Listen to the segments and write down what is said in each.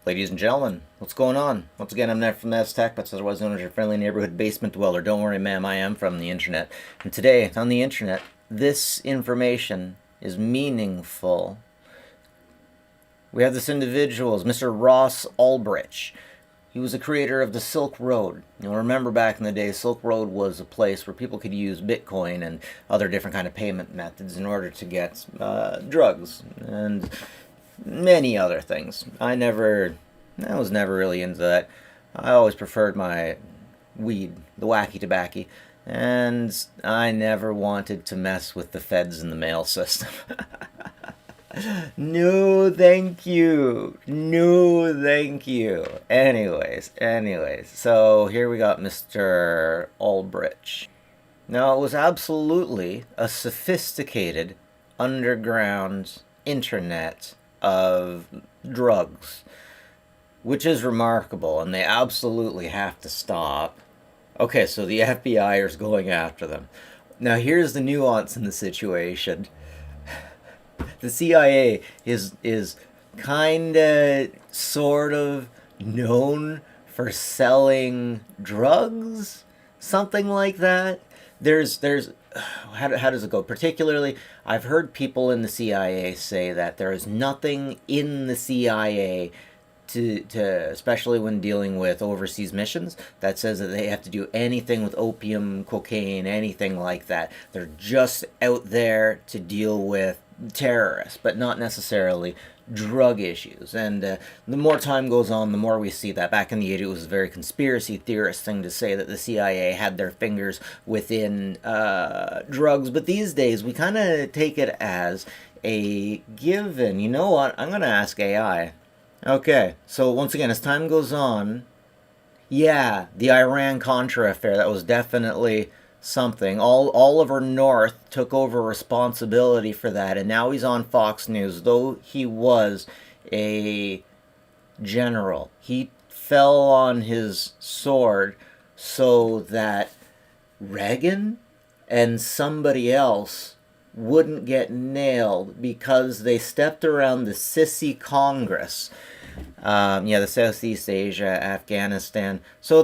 Ladies and gentlemen, what's going on? Once again, I'm Ned from Tech, but otherwise known as your friendly neighborhood basement dweller. Don't worry, ma'am, I am from the internet. And today, on the internet, this information is meaningful. We have this individual, Mr. Ross Ulbricht. He was the creator of the Silk Road. You'll remember back in the day, Silk Road was a place where people could use Bitcoin and other different kind of payment methods in order to get drugs and many other things. I was never really into that. I always preferred my weed, the wacky tobacco, and I never wanted to mess with the feds and the mail system. No, thank you. No, thank you. Anyways, so here we got Mr. Ulbricht. Now, it was absolutely a sophisticated underground internet of drugs, which is remarkable, and they absolutely have to stop. Okay, so the FBI is going after them. Now, here's the nuance in the situation. The CIA is kinda, sort of known for selling drugs, something like that. There's how does it go? Particularly, I've heard people in the CIA say that there is nothing in the CIA to especially when dealing with overseas missions, that says that they have to do anything with opium, cocaine, anything like that. They're just out there to deal with terrorists, but not necessarily drug issues. And the more time goes on, the more we see that. Back in the 80s, it was a very conspiracy theorist thing to say that the CIA had their fingers within drugs. But these days, we kind of take it as a given. You know what? I'm going to ask AI. Okay, so once again, as time goes on, yeah, the Iran-Contra affair, that was definitely something. Oliver North took over responsibility for that, and now he's on Fox News, though he was a general. He fell on his sword so that Reagan and somebody else wouldn't get nailed because they stepped around the sissy Congress. The Southeast Asia, Afghanistan. So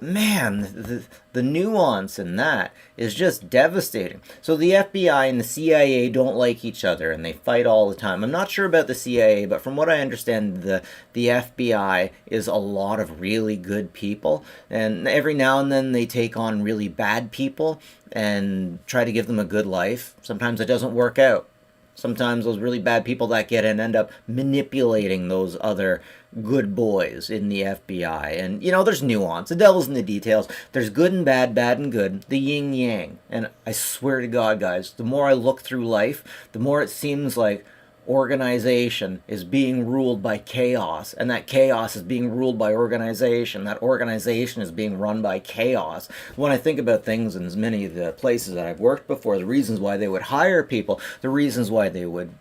man, the nuance in that is just devastating. So the FBI and the CIA don't like each other, and they fight all the time. I'm not sure about the CIA, but from what I understand, the FBI is a lot of really good people, and every now and then they take on really bad people and try to give them a good life. Sometimes it doesn't work out. Sometimes those really bad people that get in end up manipulating those other good boys in the FBI. And, there's nuance. The devil's in the details. There's good and bad, bad and good, the yin-yang. And I swear to God, guys, the more I look through life, the more it seems like organization is being ruled by chaos, and that chaos is being ruled by organization. That organization is being run by chaos. When I think about things in as many of the places that I've worked before, the reasons why they would hire people, the reasons why they would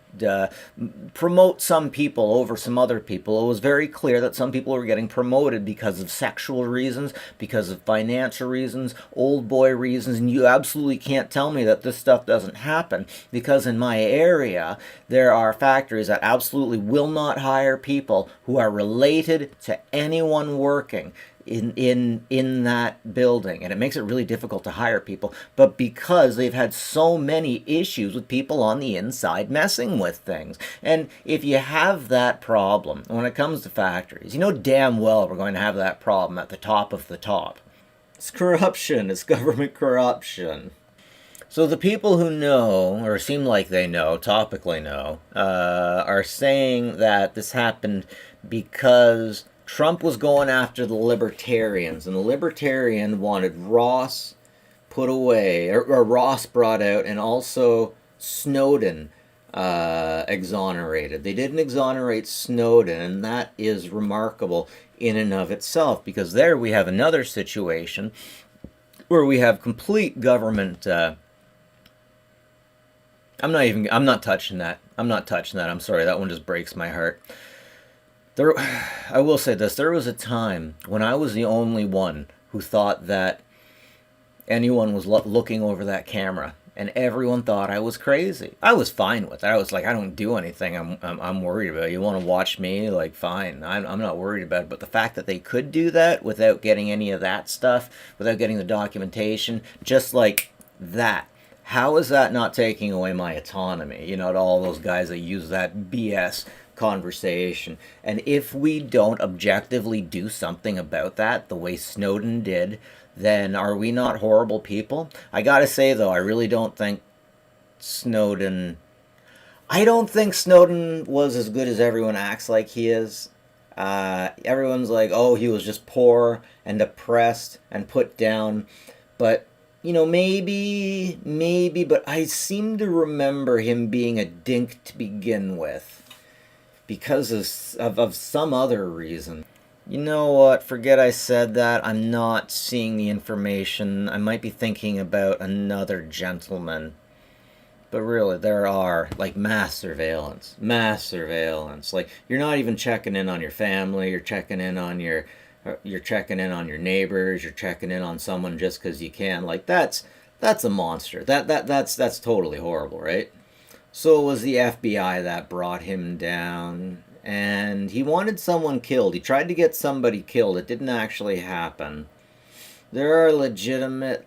promote some people over some other people, it was very clear that some people were getting promoted because of sexual reasons, because of financial reasons, old boy reasons, and you absolutely can't tell me that this stuff doesn't happen, because in my area there are factories that absolutely will not hire people who are related to anyone working in that building, and it makes it really difficult to hire people. But because they've had so many issues with people on the inside messing with things, and if you have that problem when it comes to factories, you know damn well we're going to have that problem at the top of the top. It's corruption. It's government corruption. So the people who know, or seem like they know, topically know, are saying that this happened because Trump was going after the libertarians, and the libertarian wanted Ross put away, or Ross brought out, and also Snowden exonerated. They didn't exonerate Snowden, and that is remarkable in and of itself, because there we have another situation where we have complete government. I'm not touching that. I'm sorry, that one just breaks my heart. I will say this, there was a time when I was the only one who thought that anyone was looking over that camera and everyone thought I was crazy. I was fine with it. I was like, I don't do anything. I'm worried about it. You want to watch me? Like, fine. I'm not worried about it. But the fact that they could do that without getting any of that stuff, without getting the documentation, just like that. How is that not taking away my autonomy? You know, to all those guys that use that BS conversation. And if we don't objectively do something about that, the way Snowden did, then are we not horrible people? I gotta say, though, I really don't think Snowden. I don't think Snowden was as good as everyone acts like he is. Everyone's like, oh, he was just poor and depressed and put down. But, you know, maybe, but I seem to remember him being a dink to begin with because of some other reason. You know what? Forget I said that. I'm not seeing the information. I might be thinking about another gentleman. But really, there are, like, mass surveillance. Mass surveillance. Like, you're not even checking in on your family. You're checking in on your neighbors. You're checking in on someone just because you can. Like, that's a monster. That's totally horrible, right? So it was the FBI that brought him down, and he wanted someone killed. He tried to get somebody killed. It didn't actually happen. There are legitimate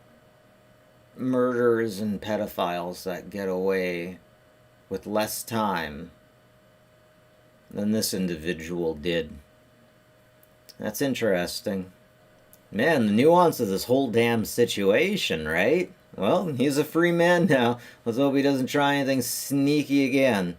murderers and pedophiles that get away with less time than this individual did. That's interesting. Man, the nuance of this whole damn situation, right? Well, he's a free man now. Let's hope he doesn't try anything sneaky again.